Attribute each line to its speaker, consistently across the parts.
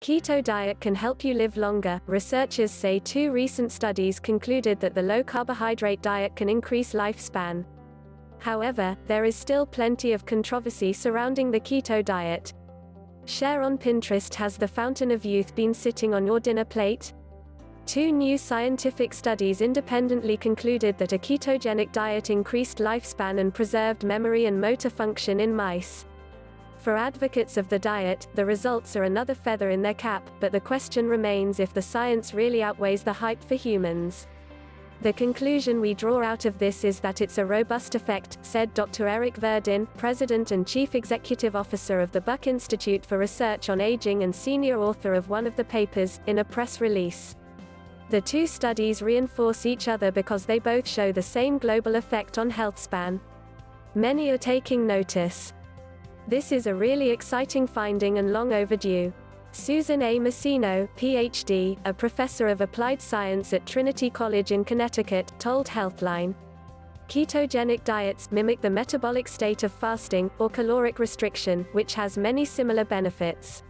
Speaker 1: Keto diet can help you live longer. Researchers say 2 recent studies concluded that the low-carbohydrate diet can increase lifespan. However, there is still plenty of controversy surrounding the keto diet. Share on Pinterest: has the fountain of youth been sitting on your dinner plate? 2 new scientific studies independently concluded that a ketogenic diet increased lifespan and preserved memory and motor function in mice. For advocates of the diet, the results are another feather in their cap, but the question remains if the science really outweighs the hype for humans. The conclusion we draw out of this is that it's a robust effect, said Dr. Eric Verdin, President and Chief Executive Officer of the Buck Institute for Research on Aging and senior author of one of the papers, in a press release. The 2 studies reinforce each other because they both show the same global effect on health span. Many are taking notice. This is a really exciting finding and long overdue. Susan A. Messino, Ph.D., a professor of applied science at Trinity College in Connecticut, told Healthline. Ketogenic diets mimic the metabolic state of fasting, or caloric restriction, which has many similar benefits.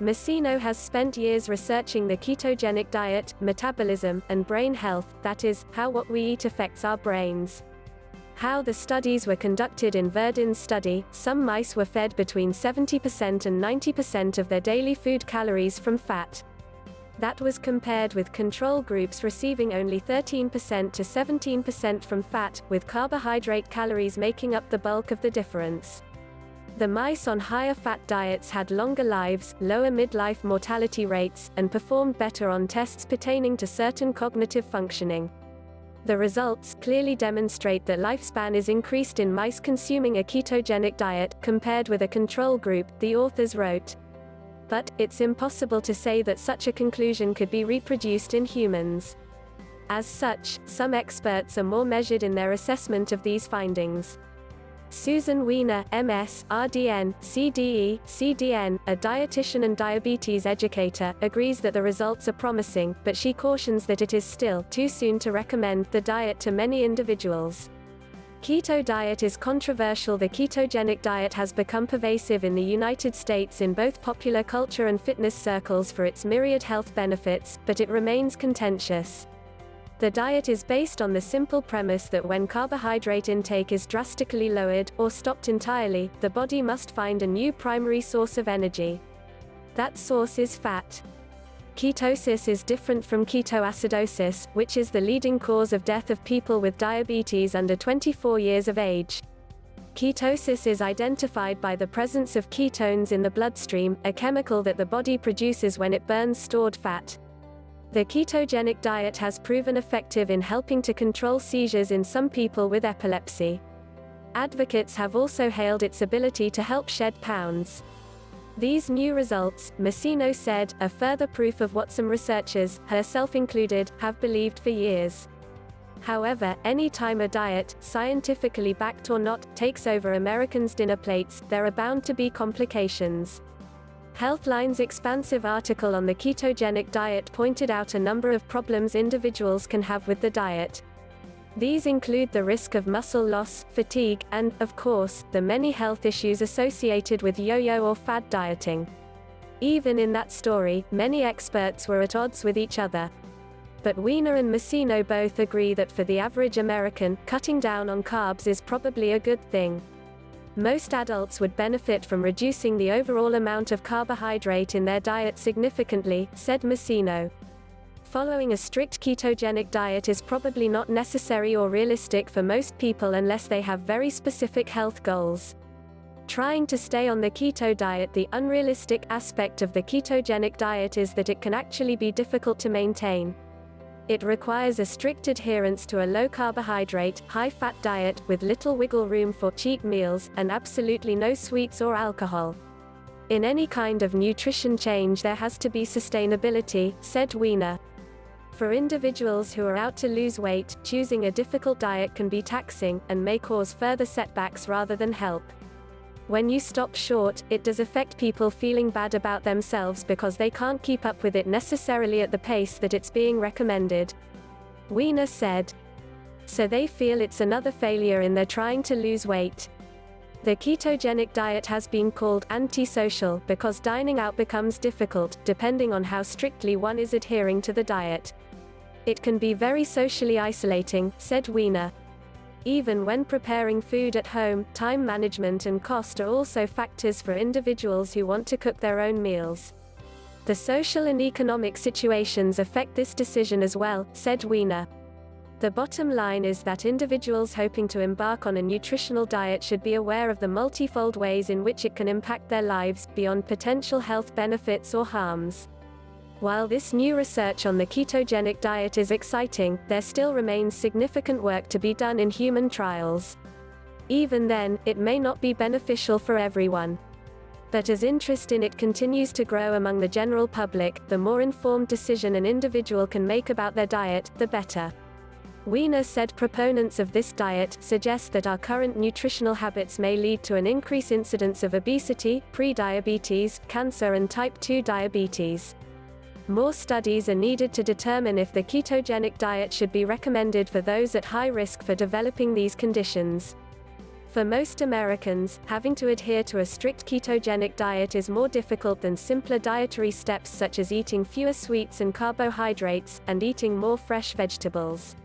Speaker 1: Messino has spent years researching the ketogenic diet, metabolism, and brain health, that is, how what we eat affects our brains. How the studies were conducted: in Verdin's study, some mice were fed between 70% and 90% of their daily food calories from fat. That was compared with control groups receiving only 13% to 17% from fat, with carbohydrate calories making up the bulk of the difference. The mice on higher fat diets had longer lives, lower midlife mortality rates, and performed better on tests pertaining to certain cognitive functioning. The results clearly demonstrate that lifespan is increased in mice consuming a ketogenic diet, compared with a control group, the authors wrote. But, it's impossible to say that such a conclusion could be reproduced in humans. As such, some experts are more measured in their assessment of these findings. Susan Weiner, MS, RDN, CDE, CDN, a dietitian and diabetes educator, agrees that the results are promising, but she cautions that it is still too soon to recommend the diet to many individuals. Keto diet is controversial. The ketogenic diet has become pervasive in the United States in both popular culture and fitness circles for its myriad health benefits, but it remains contentious. The diet is based on the simple premise that when carbohydrate intake is drastically lowered, or stopped entirely, the body must find a new primary source of energy. That source is fat. Ketosis is different from ketoacidosis, which is the leading cause of death of people with diabetes under 24 years of age. Ketosis is identified by the presence of ketones in the bloodstream, a chemical that the body produces when it burns stored fat. The ketogenic diet has proven effective in helping to control seizures in some people with epilepsy. Advocates have also hailed its ability to help shed pounds. These new results, Messino said, are further proof of what some researchers, herself included, have believed for years. However, any time a diet, scientifically backed or not, takes over Americans' dinner plates, there are bound to be complications. Healthline's expansive article on the ketogenic diet pointed out a number of problems individuals can have with the diet. These include the risk of muscle loss, fatigue, and, of course, the many health issues associated with yo-yo or fad dieting. Even in that story, many experts were at odds with each other. But Weiner and Messino both agree that for the average American, cutting down on carbs is probably a good thing. Most adults would benefit from reducing the overall amount of carbohydrate in their diet significantly, said Messino. Following a strict ketogenic diet is probably not necessary or realistic for most people unless they have very specific health goals. Trying to stay on the keto diet. The unrealistic aspect of the ketogenic diet is that it can actually be difficult to maintain. It requires a strict adherence to a low-carbohydrate, high-fat diet, with little wiggle room for cheat meals, and absolutely no sweets or alcohol. In any kind of nutrition change there has to be sustainability, said Weiner. For individuals who are out to lose weight, choosing a difficult diet can be taxing, and may cause further setbacks rather than help. When you stop short, it does affect people feeling bad about themselves because they can't keep up with it necessarily at the pace that it's being recommended. Weiner said. So they feel it's another failure in their trying to lose weight. The ketogenic diet has been called antisocial because dining out becomes difficult, depending on how strictly one is adhering to the diet. It can be very socially isolating, said Weiner. Even when preparing food at home, time management and cost are also factors for individuals who want to cook their own meals. The social and economic situations affect this decision as well, said Weiner. The bottom line is that individuals hoping to embark on a nutritional diet should be aware of the multifold ways in which it can impact their lives, beyond potential health benefits or harms. While this new research on the ketogenic diet is exciting, there still remains significant work to be done in human trials. Even then, it may not be beneficial for everyone. But as interest in it continues to grow among the general public, the more informed decision an individual can make about their diet, the better. Weiner said proponents of this diet suggest that our current nutritional habits may lead to an increased incidence of obesity, prediabetes, cancer and type 2 diabetes. More studies are needed to determine if the ketogenic diet should be recommended for those at high risk for developing these conditions. For most Americans, having to adhere to a strict ketogenic diet is more difficult than simpler dietary steps such as eating fewer sweets and carbohydrates, and eating more fresh vegetables.